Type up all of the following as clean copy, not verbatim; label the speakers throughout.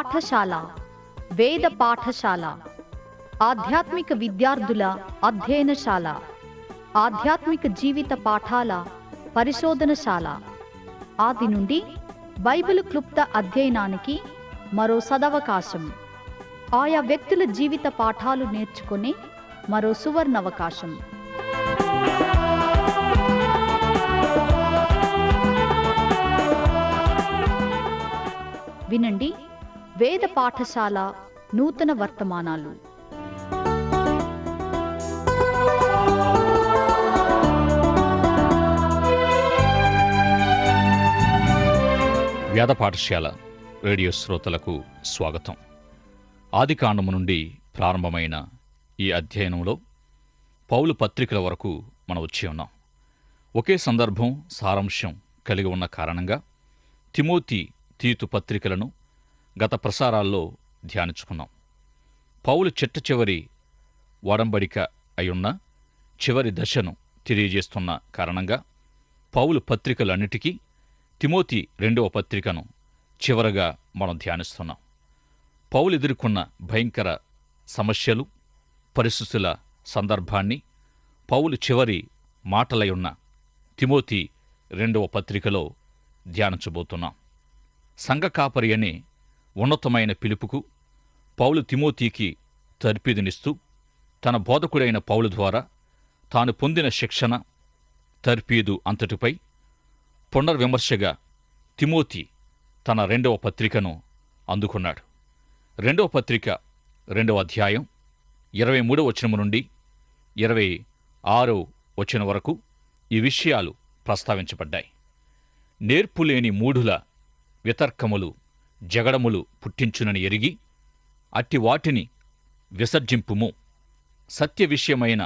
Speaker 1: పాఠశాల, వేద పాఠశాల, ఆధ్యాత్మిక విద్యార్థుల అధ్యయనశాల, ఆధ్యాత్మిక జీవిత పాఠాల పరిశోధనశాల. ఆది నుండి బైబిల్ క్లుప్త అధ్యయనానికి మరో సదవకాశం. ఆయా వ్యక్తుల జీవిత పాఠాలు నేర్చుకునే మరో సువర్ణవకాశం. వినండి వేద పాఠశాల నూతన వర్తమానాలు.
Speaker 2: వేద పాఠశాల రేడియో శ్రోతలకు స్వాగతం. ఆదికాండము నుండి ప్రారంభమైన ఈ అధ్యయనంలో పౌలు పత్రికల వరకు మనం వచ్చి ఉన్నాం. ఒకే సందర్భం, సారాంశం కలిగి ఉన్న కారణంగా తిమోతి, తీతు పత్రికలను గత ప్రసారాల్లో ధ్యానించుకున్నాం. పౌలు చిట్ట ఒడంబడిక అయున్న చివరి దశను తెలియజేస్తున్న కారణంగా పౌలు పత్రికలన్నిటికీ తిమోతి 2వ పత్రికను చివరగా మనం ధ్యానిస్తున్నాం. పౌలు ఎదుర్కొన్న భయంకర సమస్యలు, పరిస్థితుల సందర్భాన్ని పౌలు చివరి మాటలయున్న తిమోతి 2వ పత్రికలో ధ్యానించబోతున్నాం. సంఘ కాపరి అనే ఉన్నతమైన పిలుపుకు పౌలు తిమోతికి తర్ఫీదునిస్తూ తన బోధకుడైన పౌలు ద్వారా తాను పొందిన శిక్షణ, తర్ఫీదు అంతటిపై పునర్విమర్శగా తిమోతి తన 2వ పత్రికను అందుకున్నాడు. 2వ పత్రిక 2వ అధ్యాయం 23వ వచనము నుండి 26వ వచనం వరకు ఈ విషయాలు ప్రస్తావించబడ్డాయి. నేర్పులేని మూఢుల వితర్కములు జగడములు పుట్టించునని ఎరిగి అట్టి వాటిని విసర్జింపుము. సత్య విషయమైన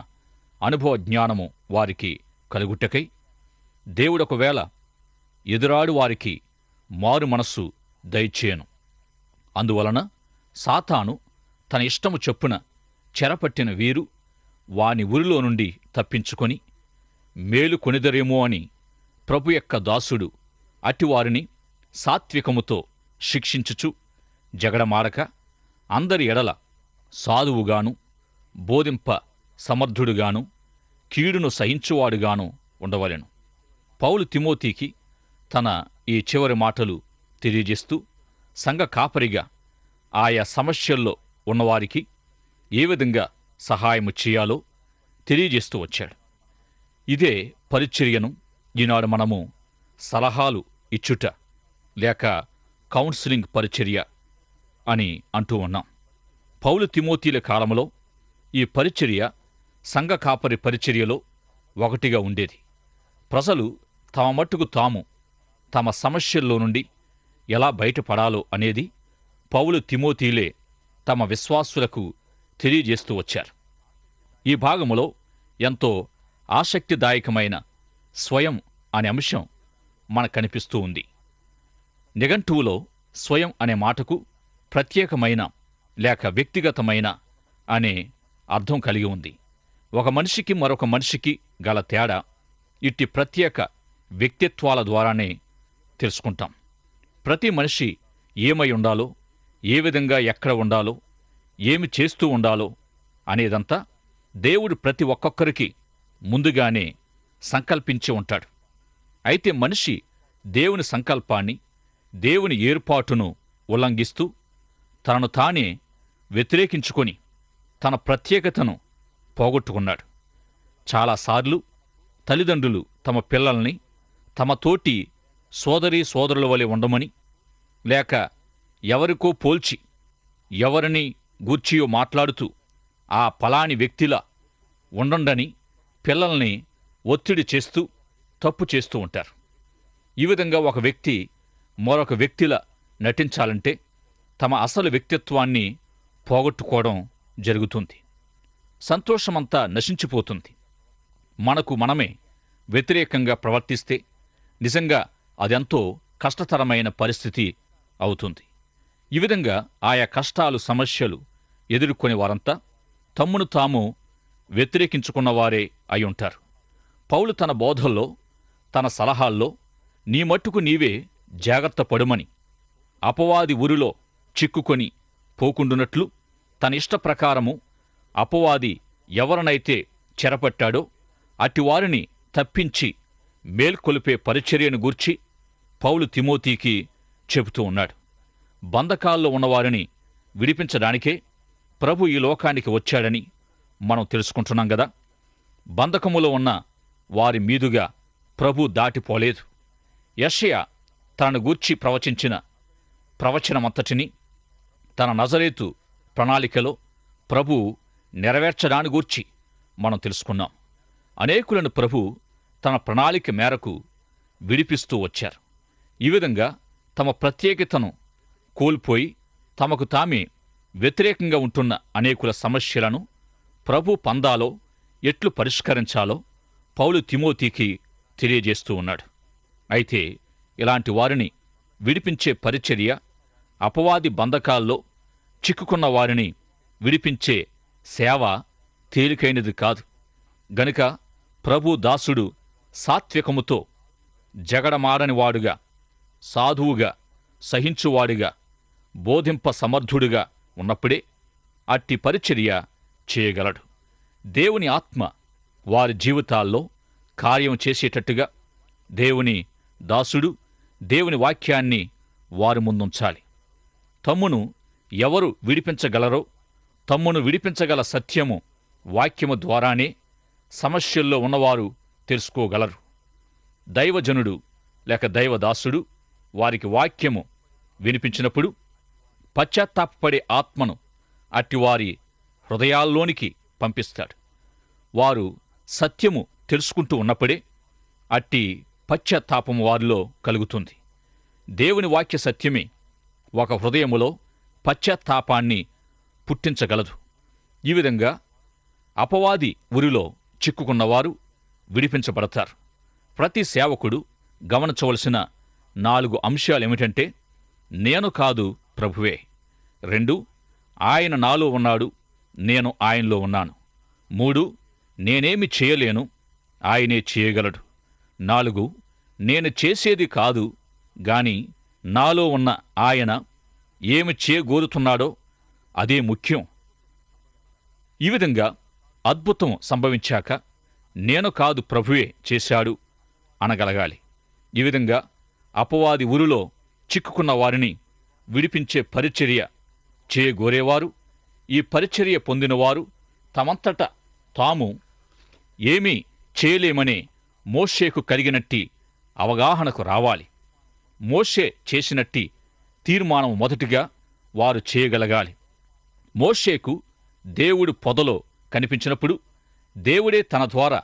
Speaker 2: అనుభవ జ్ఞానము వారికి కలుగుటకై దేవుడొకవేళ ఎదురాడు వారికి మారు మనస్సు దయచేయను. అందువలన సాతాను తన ఇష్టము చొప్పున చెరపట్టిన వీరు వాని ఉరిలో నుండి తప్పించుకొని మేలు కొనిదరేమో అని ప్రభు యొక్క దాసుడు అటివారిని సాత్వికముతో శిక్షించుచు జగడమాడక అందరి ఎడల సాధువుగాను బోధింప సమర్థుడుగాను కీడును సహించువాడుగాను ఉండవలెను. పౌలు తిమోతికి తన ఈ చివరి మాటలు తెలియజేస్తూ సంఘ కాపరిగా ఆయా సమస్యల్లో ఉన్నవారికి ఏ విధంగా సహాయము చేయాలో తెలియజేస్తూ వచ్చాడు. ఇదే పరిచర్యను ఈనాడు మనము సలహాలు ఇచ్చుట లేక కౌన్సిలింగ్ పరిచర్య అని అంటూ ఉన్నాం. పౌలు తిమోతిల కాలంలో ఈ పరిచర్య సంఘ కాపరి పరిచర్యలో ఒకటిగా ఉండేది. ప్రజలు తమ మట్టుకు తాము తమ సమస్యల్లో నుండి ఎలా బయటపడాలో అనేది పౌలు తిమోతిలే తమ విశ్వాసులకు తెలియజేస్తూ వచ్చారు. ఈ భాగములో ఎంతో ఆసక్తిదాయకమైన స్వయం అనే అంశం మనకు కనిపిస్తూ ఉంది. నిఘంటువులో స్వయం అనే మాటకు ప్రత్యేకమైన లేక వ్యక్తిగతమైన అనే అర్థం కలిగి ఉంది. ఒక మనిషికి మరొక మనిషికి గల తేడా ఇట్టి ప్రత్యేక వ్యక్తిత్వాల ద్వారానే తెలుసుకుంటాం. ప్రతి మనిషి ఏమై ఉండాలో, ఏ విధంగా ఎక్కడ ఉండాలో, ఏమి చేస్తూ ఉండాలో అనేదంతా దేవుడు ప్రతి ఒక్కొక్కరికి ముందుగానే సంకల్పించి ఉంటాడు. అయితే మనిషి దేవుని సంకల్పాన్ని, దేవుని ఏర్పాటును ఉల్లంఘిస్తూ తనను తానే వ్యతిరేకించుకొని తన ప్రత్యేకతను పోగొట్టుకున్నాడు. చాలాసార్లు తల్లిదండ్రులు తమ పిల్లల్ని తమ తోటి సోదరీ సోదరుల వలె ఉండమని, లేక ఎవరికో పోల్చి ఎవరిని గూర్చియో మాట్లాడుతూ ఆ ఫలాని వ్యక్తిలా ఉండండని పిల్లల్ని ఒత్తిడి చేస్తూ తప్పు చేస్తూ ఉంటారు. ఈ విధంగా ఒక వ్యక్తి మరొక వ్యక్తిలా నటించాలంటే తమ అసలు వ్యక్తిత్వాన్ని పోగొట్టుకోవడం జరుగుతుంది. సంతోషమంతా నశించిపోతుంది. మనకు మనమే వ్యతిరేకంగా ప్రవర్తిస్తే నిజంగా అదెంతో కష్టతరమైన పరిస్థితి అవుతుంది. ఈ విధంగా ఆయా కష్టాలు, సమస్యలు ఎదుర్కొనే వారంతా తమ్మును తాము వ్యతిరేకించుకున్నవారే అయి ఉంటారు. పౌలు తన బోధల్లో, తన సలహాల్లో నీ మట్టుకు నీవే జాగ్రత్త పడుమని, అపవాది ఉరిలో చిక్కుకొని పోకుండునట్లు తన ఇష్ట ప్రకారము అపవాది ఎవరినైతే చెరపట్టాడో అటివారిని తప్పించి మేల్కొలిపే పరిచర్యను గూర్చి పౌలు తిమోతికి చెబుతూ ఉన్నాడు. బంధకాల్లో ఉన్నవారిని విడిపించడానికే ప్రభు ఈ లోకానికి వచ్చాడని మనం తెలుసుకుంటున్నాం గదా. బంధకములో ఉన్న వారి మీదుగా ప్రభు దాటిపోలేదు. యెషయా తనను గూర్చి ప్రవచించిన ప్రవచనమంతటిని తన నజరేతు ప్రణాళికలో ప్రభు నెరవేర్చడాన్ని గూర్చి మనం తెలుసుకున్నాం. అనేకులను ప్రభు తన ప్రణాళిక మేరకు విడిపిస్తూ వచ్చారు. ఈ విధంగా తమ ప్రత్యేకతను కోల్పోయి తమకు తామే వ్యతిరేకంగా ఉంటున్న అనేకుల సమస్యలను ప్రభు పందాలో ఎట్లు పరిష్కరించాలో పౌలు తిమోతికి తెలియజేస్తూ ఉన్నాడు. అయితే ఇలాంటి వారిని విడిపించే పరిచర్య, అపవాది బంధకాల్లో చిక్కుకున్న వారిని విడిపించే సేవ తేలికైనది కాదు. గనుక ప్రభు దాసుడు సాత్వికముతో జగడమాడనివాడుగా, సాధువుగా, సహించువాడిగా, బోధింప సమర్థుడిగా ఉన్నప్పుడే అట్టి పరిచర్య చేయగలడు. దేవుని ఆత్మ వారి జీవితాల్లో కార్యం చేసేటట్టుగా దేవుని దాసుడు దేవుని వాక్యాన్ని వారి ముందుంచాలి. తమ్మును ఎవరు విడిపించగలరో, తమ్మును విడిపించగల సత్యము వాక్యము ద్వారానే సమస్యల్లో ఉన్నవారు తెలుసుకోగలరు. దైవజనుడు లేక దైవదాసుడు వారికి వాక్యము వినిపించినప్పుడు పశ్చాత్తాపపడే ఆత్మను అట్టివారి హృదయాల్లోనికి పంపిస్తాడు. వారు సత్యము తెలుసుకుంటూ ఉన్నప్పుడే అట్టి పశ్చాత్తాపము వారిలో కలుగుతుంది. దేవుని వాక్య సత్యమే ఒక హృదయములో పశ్చాత్తాపాన్ని పుట్టించగలదు. ఈ విధంగా అపవాది ఉరిలో చిక్కుకున్నవారు విడిపించబడతారు. ప్రతి సేవకుడు గమనించవలసిన 4 అంశాలేమిటంటే: నేను కాదు, ప్రభువే. 2, ఆయన నాలో ఉన్నాడు, నేను ఆయనలో ఉన్నాను. 3, నేనేమి చేయలేను, ఆయనే చేయగలడు. 4, నేను చేసేది కాదు గాని నాలో ఉన్న ఆయన ఏమి చేయగోరుతున్నాడో అదే ముఖ్యం. ఈ విధంగా అద్భుతం సంభవించాక నేను కాదు, ప్రభువే చేశాడు అనగలగాలి. ఈ విధంగా అపవాది ఉరిలో చిక్కుకున్న వారిని విడిపించే పరిచర్య చేయగోరేవారు, ఈ పరిచర్య పొందినవారు తమంతట తాము ఏమీ చేయలేమనే మోషేకు కలిగినట్టి అవగాహనకు రావాలి. మోషే చేసినట్టి తీర్మానం మొదటిగా వారు చేయగలగాలి. మోషేకు దేవుడు పొదలో కనిపించినప్పుడు దేవుడే తన ద్వారా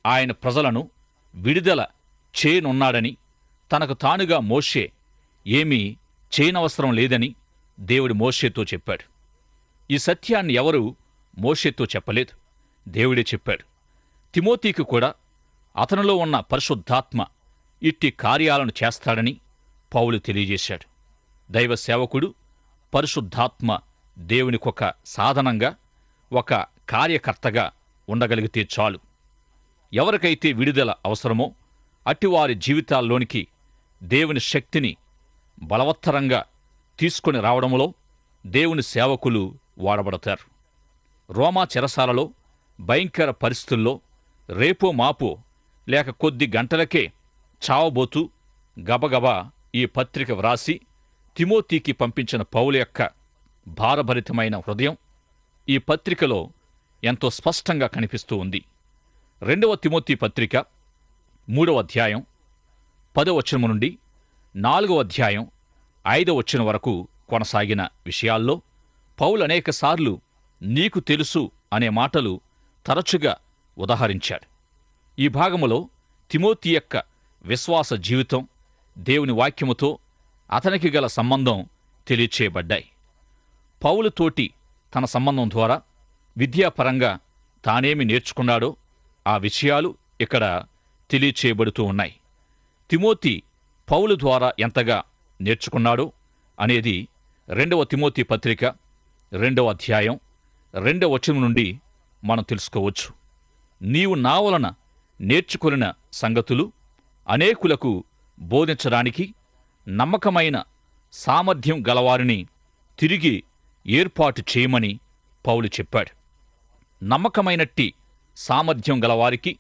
Speaker 2: ఆయన ప్రజలను విడుదల చేయనున్నాడని, తనకు తానుగా మోషే ఏమీ చేయనవసరం లేదని దేవుడు మోషేతో చెప్పాడు. ఈ సత్యాన్ని ఎవరూ మోషేతో చెప్పలేదు, దేవుడే చెప్పాడు. తిమోతికి కూడా అతనిలో ఉన్న పరిశుద్ధాత్మ ఇట్టి కార్యాలను చేస్తాడని పౌలు తెలియజేశాడు. దైవ సేవకుడు పరిశుద్ధాత్మ దేవునికొక సాధనంగా, ఒక కార్యకర్తగా ఉండగలిగితే చాలు. ఎవరికైతే విడుదల అవసరమో అట్టివారి జీవితాల్లోనికి దేవుని శక్తిని బలవత్తరంగా తీసుకొని రావడంలో దేవుని సేవకులు వాడబడతారు. రోమా చెరసాలలో భయంకర పరిస్థితుల్లో రేపో మాపో లేక కొద్ది గంటలకే చావబోతూ గబగబా ఈ పత్రిక వ్రాసి తిమోతికి పంపించిన పౌలు యొక్క భారభరితమైన హృదయం ఈ పత్రికలో ఎంతో స్పష్టంగా కనిపిస్తూ ఉంది. 2వ తిమోతి పత్రిక 3వ అధ్యాయం 10వ వచనం నుండి 4వ అధ్యాయం 5వ వచనం వరకు కొనసాగిన విషయాల్లో పౌలు అనేకసార్లు నీకు తెలుసు అనే మాటలు తరచుగా ఉదహరించాడు. ఈ భాగములో తిమోతి యొక్క విశ్వాస జీవితం, దేవుని వాక్యముతో అతనికి గల సంబంధం తెలియచేయబడ్డాయి. పౌలుతోటి తన సంబంధం ద్వారా విద్యాపరంగా తానేమి నేర్చుకున్నాడో ఆ విషయాలు ఇక్కడ తెలియచేయబడుతూ ఉన్నాయి. తిమోతి పౌలు ద్వారా ఎంతగా నేర్చుకున్నాడో అనేది 2వ తిమోతి పత్రిక 2వ అధ్యాయం 2వ వచనం నుండి మనం తెలుసుకోవచ్చు. నీవు నా వలన నేర్చుకొనిన సంగతులు అనేకులకు బోధించడానికి నమ్మకమైన సామర్థ్యం గలవారిని తిరిగి ఏర్పాటు చేయమని పౌలు చెప్పాడు. నమ్మకమైనట్టి సామర్థ్యం గలవారికి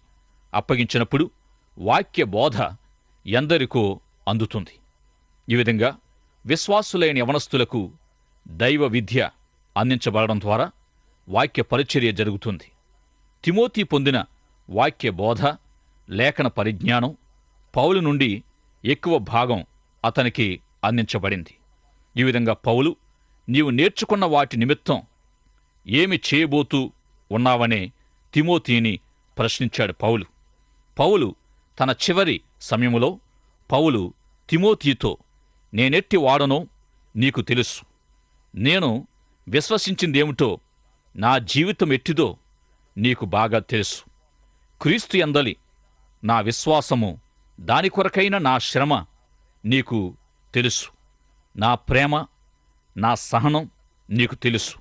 Speaker 2: అప్పగించినప్పుడు వాక్య బోధ ఎందరికో అందుతుంది. ఈ విధంగా విశ్వాసులైన యవనస్తులకు దైవ విద్య అందించబడడం ద్వారా వాక్య పరిచర్య జరుగుతుంది. తిమోతి పొందిన వాక్య బోధ, లేఖన పరిజ్ఞానం పౌలు నుండి ఎక్కువ భాగం అతనికి అందించబడింది. ఈ విధంగా పౌలు నీవు నేర్చుకున్న వాటి నిమిత్తం ఏమి చేయబోతూ ఉన్నావనే తిమోతిని ప్రశ్నించాడు పౌలు తన చివరి సమయములో పౌలు తిమోతితో నేనెట్టి వాడనో నీకు తెలుసు, నేను విశ్వసించిందేమిటో, నా జీవితం ఎట్టిదో నీకు బాగా తెలుసు. క్రీస్తు యందలి నా విశ్వాసము, దాని కొరకైన నా శ్రమ నీకు తెలుసు. నా ప్రేమ, నా సహనం నీకు తెలుసు.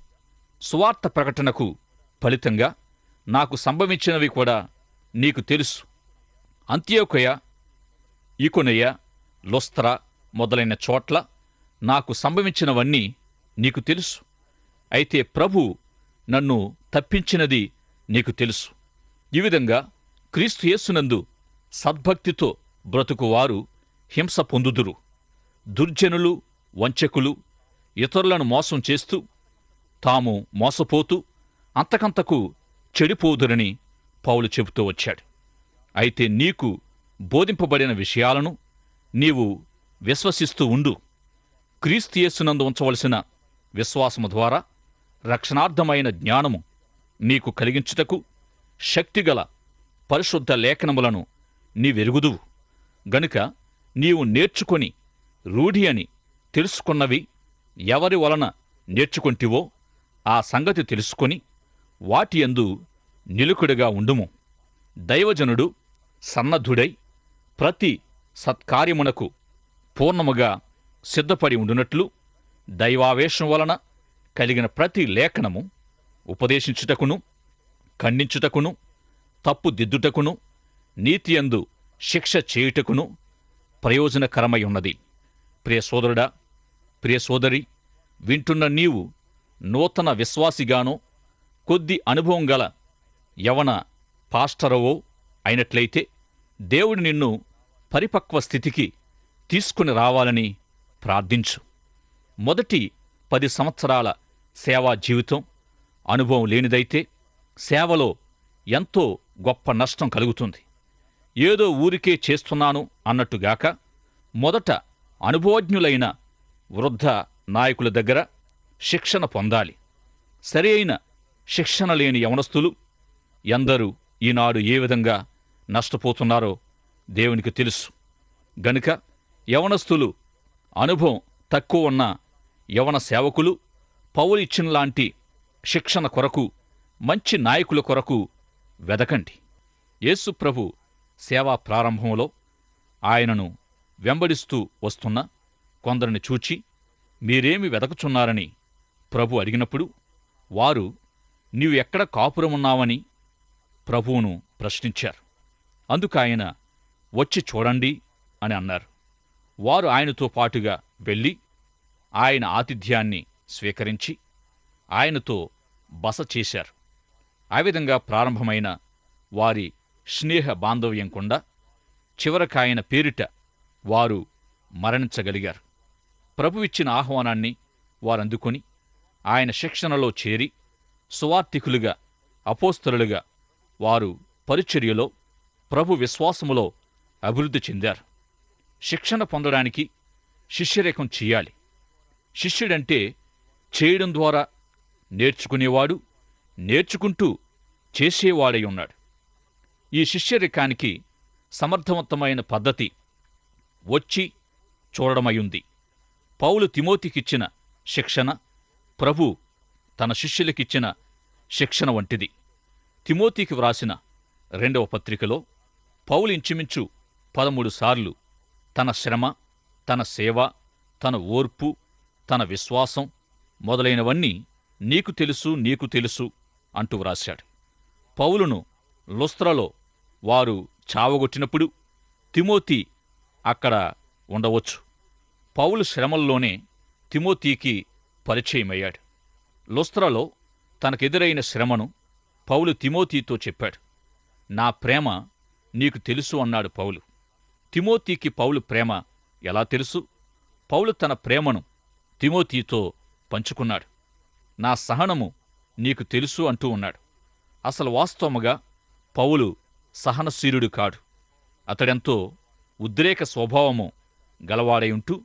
Speaker 2: సువార్త ప్రకటనకు ఫలితంగా నాకు సంభవించినవి కూడా నీకు తెలుసు. అంతియోకయ, ఈకొనయ, లుస్త్ర మొదలైన చోట్ల నాకు సంభవించినవన్నీ నీకు తెలుసు. అయితే ప్రభు నన్ను తప్పించినది నీకు తెలుసు. ఈ విధంగా క్రీస్తు యేసునందు సద్భక్తితో బ్రతుకువారు హింస పొందుదురు. దుర్జనులు, వంచకులు ఇతరులను మోసం చేస్తూ తాము మోసపోతూ అంతకంతకు చెడిపోదురని పౌలు చెబుతూ వచ్చాడు. అయితే నీకు బోధింపబడిన విషయాలను నీవు విశ్వసిస్తూ ఉండు. క్రీస్తు యేసునందు ఉంచవలసిన విశ్వాసము ద్వారా రక్షణార్థమైన జ్ఞానము నీకు కలిగించుటకు శక్తిగల పరిశుద్ధ లేఖనములను నీవెరుగుదువు. గనుక నీవు నేర్చుకొని రూఢి అని తెలుసుకున్నవి ఎవరి వలన నేర్చుకొంటివో ఆ సంగతి తెలుసుకొని వాటి యందు నిలుకుడుగా ఉండుము. దైవజనుడు సన్నద్ధుడై ప్రతి సత్కార్యమునకు పూర్ణముగా సిద్ధపడి ఉండునట్లు దైవావేశం వలన కలిగిన ప్రతి లేఖనము ఉపదేశించుటకును, ఖండించుటకును, తప్పు దిద్దుటకును, నీతియందు శిక్ష చేయుటకును ప్రయోజనకరమై ఉన్నది. ప్రియ సోదరుడా, ప్రియ సోదరి, వింటున్న నీవు నూతన విశ్వాసిగానో కొద్ది అనుభవం గల యవన పాస్టరవో అయినట్లయితే దేవుడు నిన్ను పరిపక్వ స్థితికి తీసుకుని రావాలని ప్రార్థించు. మొదటి 10 సంవత్సరాల సేవా జీవితం అనుభవం లేనిదైతే సేవలో ఎంతో గొప్ప నష్టం కలుగుతుంది. ఏదో ఊరికే చేస్తున్నాను అన్నట్టుగాక మొదట అనుభవజ్ఞులైన వృద్ధ నాయకుల దగ్గర శిక్షణ పొందాలి. సరి అయిన శిక్షణ లేని యవనస్తులు ఎందరూ ఈనాడు ఏ విధంగా నష్టపోతున్నారో దేవునికి తెలుసు. గనుక యవనస్తులు, అనుభవం తక్కువ ఉన్న యవన సేవకులు పౌలు ఇచ్చినలాంటి శిక్షణ కొరకు, మంచి నాయకుల కొరకు వెదకండి. యేసు ప్రభు సేవా ప్రారంభంలో ఆయనను వెంబడిస్తూ వస్తున్న కొందరిని చూచి మీరేమి వెదకుచున్నారని ప్రభు అడిగినప్పుడు వారు నీవు ఎక్కడ కాపురమున్నావని ప్రభువును ప్రశ్నించారు. అందుకాయన వచ్చి చూడండి అని అన్నారు. వారు ఆయనతో పాటుగా వెళ్ళి ఆయన ఆతిథ్యాన్ని స్వీకరించి ఆయనతో బస చేశారు. ఆ విధంగా ప్రారంభమైన వారి స్నేహ బాంధవ్యం కుండా చివరకాయన పేరిట వారు మరణించగలిగారు. ప్రభువిచ్చిన ఆహ్వానాన్ని వారందుకొని ఆయన శిక్షణలో చేరి సువార్తికులుగా, అపోస్తలులుగా వారు పరిచర్యలో, ప్రభు విశ్వాసములో అభివృద్ధి చెందారు. శిక్షణ పొందడానికి శిష్యరేఖం చెయ్యాలి. శిష్యుడంటే చేయడం ద్వారా నేర్చుకునేవాడు, నేర్చుకుంటూ చేసేవాడై ఉన్నాడు. ఈ శిష్యరేఖానికి సమర్థవంతమైన పద్ధతి వచ్చి చూడడమయ్యుంది. పౌలు తిమోతికిచ్చిన శిక్షణ ప్రభు తన శిష్యులకిచ్చిన శిక్షణ వంటిది. తిమోతికి వ్రాసిన 2వ పత్రికలో పౌలు ఇంచుమించు 13 సార్లు తన శ్రమ, తన సేవ, తన ఓర్పు, తన విశ్వాసం మొదలైనవన్నీ నీకు తెలుసు, నీకు తెలుసు అంటూ వ్రాశాడు. పౌలును లుస్త్రలో వారు చావగొట్టినప్పుడు తిమోతి అక్కడ ఉండవచ్చు. పౌలు శ్రమల్లోనే తిమోతికి పరిచయమయ్యాడు. లుస్త్రలో తనకెదురైన శ్రమను పౌలు తిమోతితో చెప్పాడు. నా ప్రేమ నీకు తెలుసు అన్నాడు పౌలు. తిమోతికి పౌలు ప్రేమ ఎలా తెలుసు? పౌలు తన ప్రేమను తిమోతితో పంచుకున్నాడు. నా సహనము నీకు తెలుసు అంటూ ఉన్నాడు. అసలు వాస్తవముగా పౌలు సహనశీలుడు కాడు. అతడెంతో ఉద్రేక స్వభావము గలవాడై ఉంటూ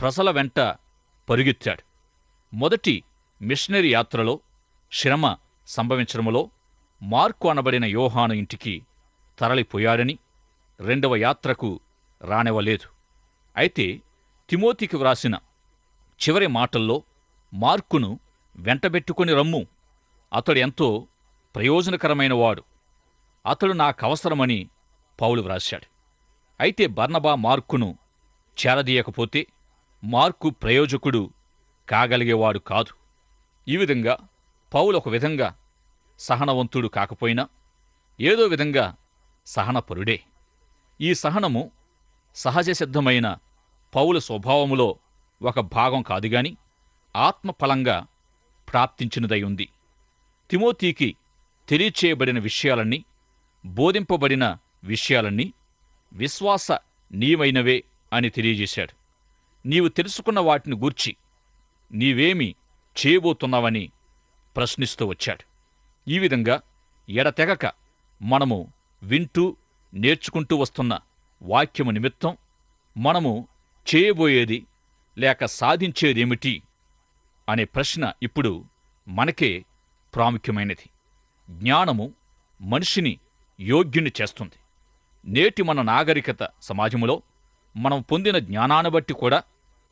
Speaker 2: ప్రజల వెంట పరుగెత్తాడు. మొదటి మిషనరీ యాత్రలో శ్రమ సంభవించడములో మార్కు అనబడిన యోహాను ఇంటికి తరలిపోయాడని రెండవ యాత్రకు రానివ్వలేదు. అయితే తిమోతికి వ్రాసిన చివరి మాటల్లో మార్కును వెంటబెట్టుకుని రమ్ము, అతడు ఎంతో ప్రయోజనకరమైనవాడు, అతడు నాకవసరమని పౌలు వ్రాశాడు. అయితే బర్నబా మార్కును చేరదీయకపోతే మార్కు ప్రయోజకుడు కాగలిగేవాడు కాదు. ఈ విధంగా పౌలు ఒక విధంగా సహనవంతుడు కాకపోయినా ఏదో విధంగా సహనపరుడే. ఈ సహనము సహజసిద్ధమైన పౌలు స్వభావములో ఒక భాగం కాదుగాని ఆత్మఫలంగా ప్రాప్తించినదై ఉంది. తిమోతికి తెలియచేయబడిన విషయాలన్నీ, బోధింపబడిన విషయాలన్నీ విశ్వాస నీవైనవే అని తెలియజేశాడు. నీవు తెలుసుకున్న వాటిని గూర్చి నీవేమి చేయబోతున్నావని ప్రశ్నిస్తూ వచ్చాడు. ఈ విధంగా ఎడతెగక మనము వింటూ నేర్చుకుంటూ వస్తున్న వాక్యము నిమిత్తం మనము చేయబోయేది లేక సాధించేదేమిటి అనే ప్రశ్న ఇప్పుడు మనకే ప్రాముఖ్యమైనది. జ్ఞానము మనిషిని యోగ్యుని చేస్తుంది. నేటి మన నాగరికత సమాజంలో మనం పొందిన జ్ఞానాన్ని బట్టి కూడా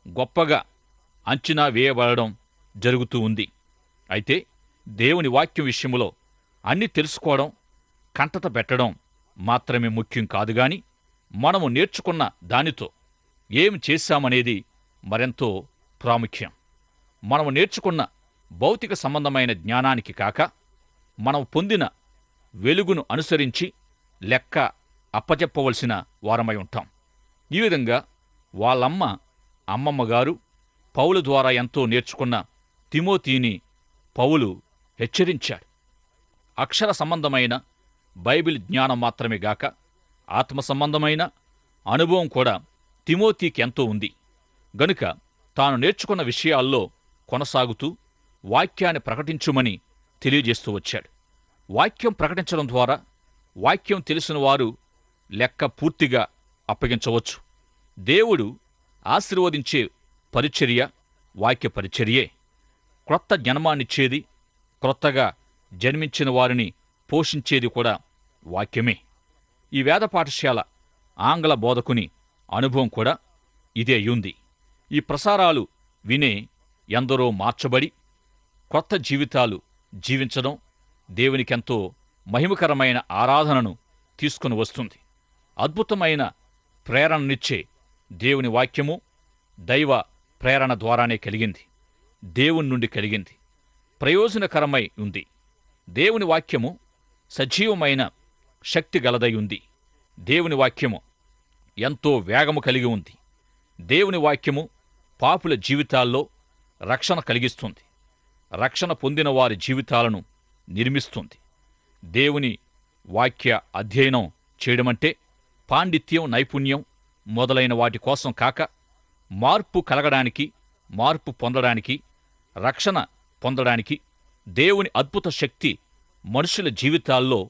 Speaker 2: గొప్పగా అంచనా వేయబడడం జరుగుతూ ఉంది. అయితే దేవుని వాక్యం విషయంలో అన్నీ తెలుసుకోవడం, కంటత పెట్టడం మాత్రమే ముఖ్యం కాదుగాని మనము నేర్చుకున్న దానితో ఏమి చేశామనేది మరెంతో ప్రాముఖ్యం. మనము నేర్చుకున్న భౌతిక సంబంధమైన జ్ఞానానికి కాక మనం పొందిన వెలుగును అనుసరించి లెక్క అప్పచెప్పవలసిన వారమై ఉంటాం. ఈ విధంగా వాళ్ళమ్మ అమ్మమ్మగారు పౌలు ద్వారా ఎంతో నేర్చుకున్న తిమోతిని పౌలు హెచ్చరించాడు. అక్షర సంబంధమైన బైబిల్ జ్ఞానం మాత్రమే గాక ఆత్మ సంబంధమైన అనుభవం కూడా తిమోతికి ఎంతో ఉంది. గనుక తాను నేర్చుకున్న విషయాల్లో కొనసాగుతూ వాక్యాన్ని ప్రకటించుమని తెలియజేస్తూ వచ్చాడు. వాక్యం ప్రకటించడం ద్వారా వాక్యం తెలిసిన వారు లెక్క పూర్తిగా అప్పగించవచ్చు. దేవుడు ఆశీర్వదించే పరిచర్య వాక్య పరిచర్యే. క్రొత్త జన్మాన్నిచ్చేది, క్రొత్తగా జన్మించిన వారిని పోషించేది కూడా వాక్యమే. ఈ వేద పాఠశాల ఆంగ్ల బోధకుని అనుభవం కూడా ఇదే అయ్యుంది. ఈ ప్రసారాలు వినే ఎందరో మార్చబడి కొత్త జీవితాలు జీవించడం దేవునికెంతో మహిమకరమైన ఆరాధనను తీసుకుని వస్తుంది. అద్భుతమైన ప్రేరణనిచ్చే దేవుని వాక్యము దైవ ప్రేరణ ద్వారానే కలిగింది, దేవుని నుండి కలిగింది, ప్రయోజనకరమై ఉంది. దేవుని వాక్యము సజీవమైన శక్తి గలదై ఉంది. దేవుని వాక్యము ఎంతో వేగము కలిగి ఉంది. దేవుని వాక్యము పాపుల జీవితాల్లో రక్షణ కలిగిస్తుంది. రక్షణ పొందిన వారి జీవితాలను నిర్మిస్తుంది. దేవుని వాక్య అధ్యయనం చేయడమంటే పాండిత్యం, నైపుణ్యం మొదలైన వాటి కోసం కాక మార్పు కలగడానికి, మార్పు పొందడానికి, రక్షణ పొందడానికి, దేవుని అద్భుత శక్తి మనుషుల జీవితాల్లో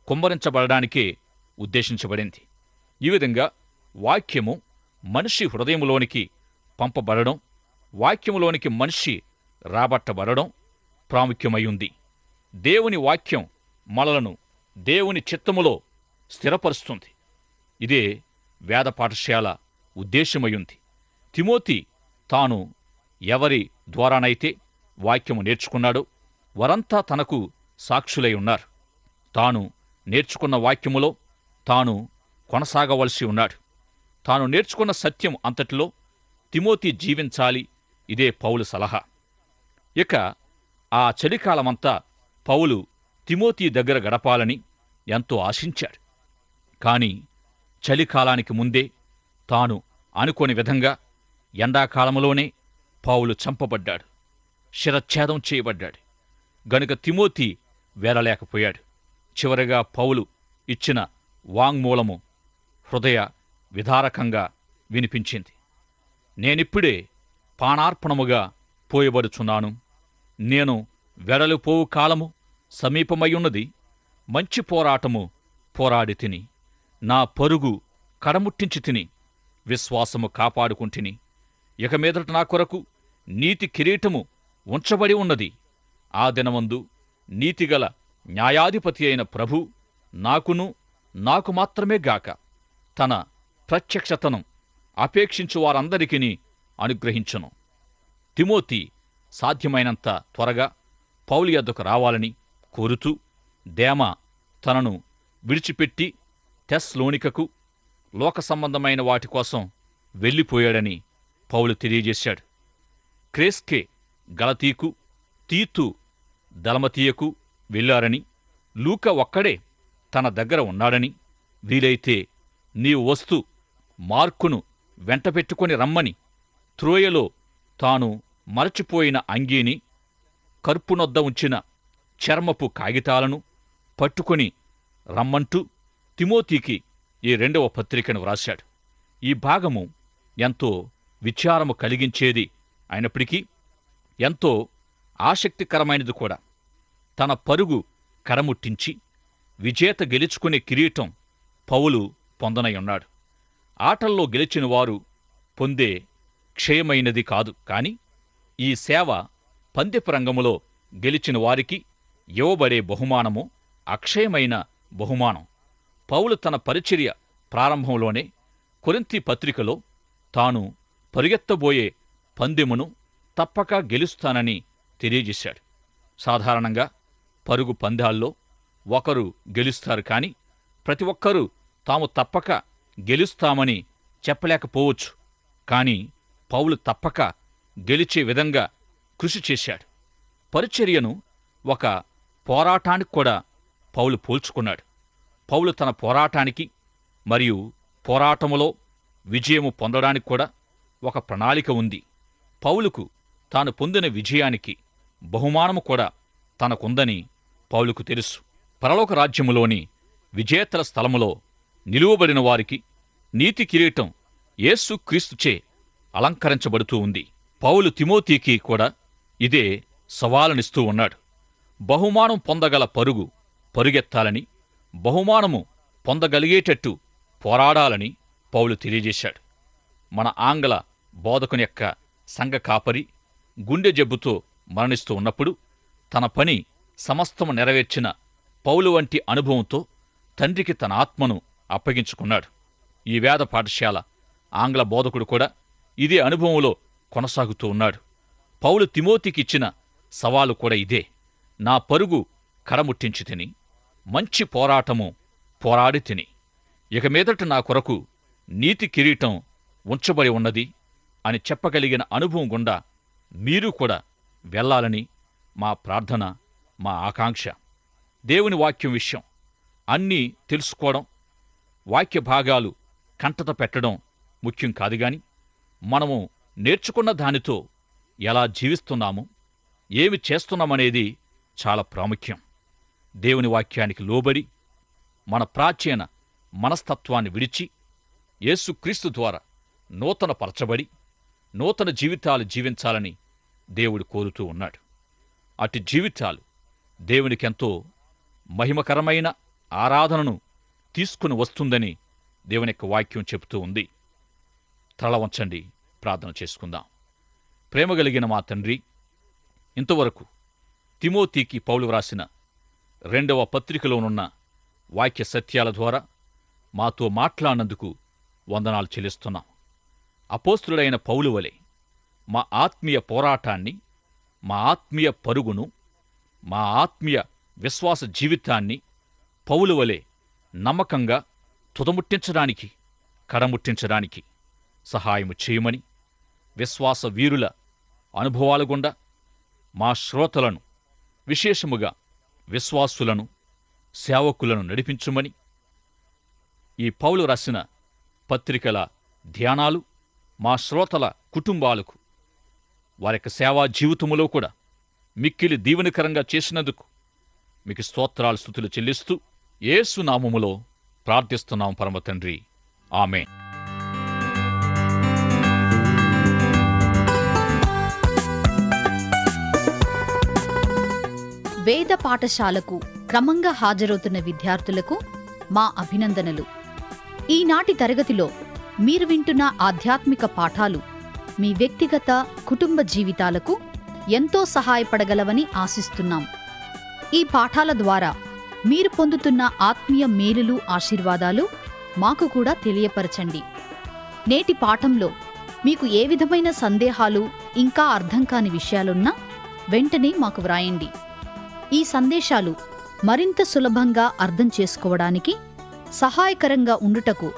Speaker 2: కుమ్మరించబడడానికే ఉద్దేశించబడింది. ఈ విధంగా వాక్యము మనిషి హృదయంలోనికి పంపబడడం, వాక్యములోనికి మనిషి రాబట్టబడడం ప్రాముఖ్యమయ్యుంది. దేవుని వాక్యం మనలను దేవుని చిత్తములో స్థిరపరుస్తుంది. ఇదే వేద పాఠశాల ఉద్దేశమయ్యుంది. తిమోతి తాను ఎవరి ద్వారానైతే వాక్యము నేర్చుకున్నాడో వారంతా తనకు సాక్షులై ఉన్నారు. తాను నేర్చుకున్న వాక్యములో తాను కొనసాగవలసి ఉన్నాడు. తాను నేర్చుకున్న సత్యం అంతటిలో తిమోతి జీవించాలి. ఇదే పౌలు సలహా. ఇక ఆ చలికాలమంతా పౌలు తిమోతి దగ్గర గడపాలని ఎంతో ఆశించాడు. కాని చలికాలానికి ముందే తాను అనుకోని విధంగా ఎండాకాలంలోనే పౌలు చంపబడ్డాడు. శిరచ్ఛేదం చేయబడ్డాడు గనుక తిమోతి వేరలేకపోయాడు. చివరగా పౌలు ఇచ్చిన వాంగ్మూలము హృదయ విదారకంగా వినిపించింది. నేనిప్పుడే పానార్పణముగా పోయబడుచున్నాను. నేను వెడలిపోవు కాలము సమీపమయ్యున్నది. మంచి పోరాటము పోరాడి తిని, నా పరుగు కడముట్టించి తిని, విశ్వాసము కాపాడుకుంటిని. ఇక మీదట నా కొరకు నీతి కిరీటము ఉంచబడి ఉన్నది. ఆ దినమందు నీతిగల న్యాయాధిపతి అయిన ప్రభు నాకును నాకు మాత్రమే గాక తన ప్రత్యక్షతను అపేక్షించు వారందరికీ అనుగ్రహించును. తిమోతి సాధ్యమైనంత త్వరగా పౌలు యొద్దకు రావాలని కోరుతూ దేమ తనను విడిచిపెట్టి తెస్లోనికకు లోక సంబంధమైన వాటి కోసం వెళ్ళిపోయాడని పౌలు తెలియజేశాడు. క్రేస్కే గలతీకు, తీతు దలమతీయకు వెళ్ళారని, లూక ఒక్కడే తన దగ్గర ఉన్నాడని, వీలైతే నీవు వస్తూ మార్కును వెంటపెట్టుకొని రమ్మని, త్రోయలో తాను మరచిపోయిన అంగీని, కర్పునొద్ద ఉంచిన చర్మపు కాగితాలను పట్టుకొని రమ్మంటూ తిమోతికి ఈ 2వ పత్రికను వ్రాశాడు. ఈ భాగము ఎంతో విచారము కలిగించేది అయినప్పటికీ ఎంతో ఆసక్తికరమైనది కూడా. తన పరుగు కడముట్టించి విజేత గెలుచుకునే కిరీటం పౌలు పొందనయున్నాడు. ఆటల్లో గెలిచిన వారు పొందే క్షయమైనది కాదు, కాని ఈ సేవ పందెపు రంగములో గెలిచిన వారికి ఇవ్వబడే బహుమానము అక్షయమైన బహుమానం. పౌలు తన పరిచర్య ప్రారంభంలోనే కొరింథీ పత్రికలో తాను పరిగెత్తబోయే పందెమును తప్పక గెలుస్తానని తెలియజేశాడు. సాధారణంగా పరుగు పందాల్లో ఒకరు గెలుస్తారు, కాని ప్రతి ఒక్కరూ తాము తప్పక గెలుస్తామని చెప్పలేకపోవచ్చు. కాని పౌలు తప్పక గెలిచే విధంగా కృషి చేశాడు. పరిచర్యను ఒక పోరాటానికి కూడా పౌలు పోల్చుకున్నాడు. పౌలు తన పోరాటానికి మరియు పోరాటములో విజయము పొందడానికి కూడా ఒక ప్రణాళిక ఉంది. పౌలుకు తాను పొందిన విజయానికి బహుమానము కూడా తనకుందని పౌలుకు తెలుసు. పరలోక రాజ్యములోని విజేతల స్థలములో నిలువబడిన వారికి నీతి కిరీటం యేసు క్రీస్తుచే అలంకరించబడుతూ ఉంది. పౌలు తిమోతికి కూడా ఇదే సవాలునిస్తూ ఉన్నాడు. బహుమానం పొందగల పరుగెత్తాలని, బహుమానము పొందగలిగేటట్టు పోరాడాలని పౌలు తెలియజేశాడు. మన ఆంగ్ల బోధకుని యొక్క సంఘ కాపరి గుండె జబ్బుతో మరణిస్తూ ఉన్నప్పుడు తన పని సమస్తము నెరవేర్చిన పౌలు వంటి అనుభవంతో తండ్రికి తన ఆత్మను అప్పగించుకున్నాడు. ఈ వేద పాఠశాల ఆంగ్ల బోధకుడు కూడా ఇదే అనుభవంలో కొనసాగుతూ ఉన్నాడు. పౌలు తిమోతికిచ్చిన సవాలు కూడా ఇదే. నా పరుగు కడముట్టించి తిని, మంచి పోరాటము పోరాడి తిని, ఇక మీదట నా కొరకు నీతి కిరీటం ఉంచబడి ఉన్నది అని చెప్పగలిగిన అనుభవం గుండా మీరు కూడా వెళ్ళాలని మా ప్రార్థన, మా ఆకాంక్ష. దేవుని వాక్యం విషయం అన్నీ తెలుసుకోవడం, వాక్య భాగాలు కంటత పెట్టడం ముఖ్యం కాదుగాని, మనము నేర్చుకున్న దానితో ఎలా జీవిస్తున్నాము, ఏమి చేస్తున్నామనేది చాలా ప్రాముఖ్యం. దేవుని వాక్యానికి లోబడి మన ప్రాచీన మనస్తత్వాన్ని విడిచి యేసుక్రీస్తు ద్వారా నూతన పరచబడి నూతన జీవితాలు జీవించాలని దేవుడు కోరుతూ ఉన్నాడు. అటు జీవితాలు దేవునికెంతో మహిమకరమైన ఆరాధనను తీసుకుని వస్తుందని దేవుని యొక్క వాక్యం చెబుతూ ఉంది. తల వంచండి, ప్రార్థన చేసుకుందాం. ప్రేమగలిగిన మా తండ్రి, ఇంతవరకు తిమోతికి పౌలు వ్రాసిన 2వ పత్రికలోనున్న వాక్య సత్యాల ద్వారా మాతో మాట్లాడినందుకు వందనాలు చెల్లిస్తున్నాం. అపోస్తులుడైన పౌలు వలె మా ఆత్మీయ పోరాటాన్ని, మా ఆత్మీయ పరుగును, మా ఆత్మీయ విశ్వాస జీవితాన్ని పౌలు వలె నమ్మకంగా తుదముట్టించడానికి, కడముట్టించడానికి సహాయము చేయమని, విశ్వాస వీరుల అనుభవాల గుండా మా శ్రోతలను, విశేషముగా విశ్వాసులను, సేవకులను నడిపించుమని, ఈ పౌలు రాసిన పత్రికల ధ్యానాలు మా శ్రోతల కుటుంబాలకు వారి యొక్క సేవా జీవితములో కూడా మిక్కిలి దీవెనకరంగా చేసినందుకు మీకు స్తోత్రాలు స్తుతులు చెల్లిస్తూ యేసు నామములో ప్రార్థిస్తున్నాం పరమ తండ్రి. ఆమేన్.
Speaker 1: వేద పాఠశాలకు క్రమంగా హాజరవుతున్న విద్యార్థులకు మా అభినందనలు. ఈనాటి తరగతిలో మీరు వింటున్న ఆధ్యాత్మిక పాఠాలు మీ వ్యక్తిగత కుటుంబ జీవితాలకు ఎంతో సహాయపడగలవని ఆశిస్తున్నాం. ఈ పాఠాల ద్వారా మీరు పొందుతున్న ఆత్మీయ మేలులు, ఆశీర్వాదాలు మాకు కూడా తెలియపరచండి. నేటి పాఠంలో మీకు ఏ విధమైన సందేహాలు, ఇంకా అర్థం కాని విషయాలున్నా వెంటనే మాకు వ్రాయండి. ఈ సందేశాలు మరింత సులభంగా అర్థం చేసుకోవడానికి సహాయకరంగా ఉండుటకు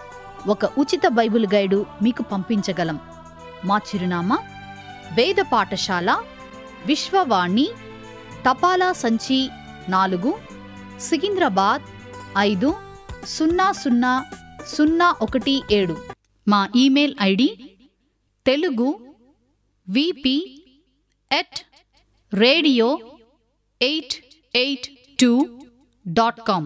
Speaker 1: ఒక ఉచిత బైబిల్ గైడు మీకు పంపించగలం. మా చిరునామా: వేద పాఠశాల, విశ్వవాణి, తపాలా సంచి 4, సికింద్రాబాద్ 500017. మా ఈమెయిల్ ఐడి telugu@radio882.com.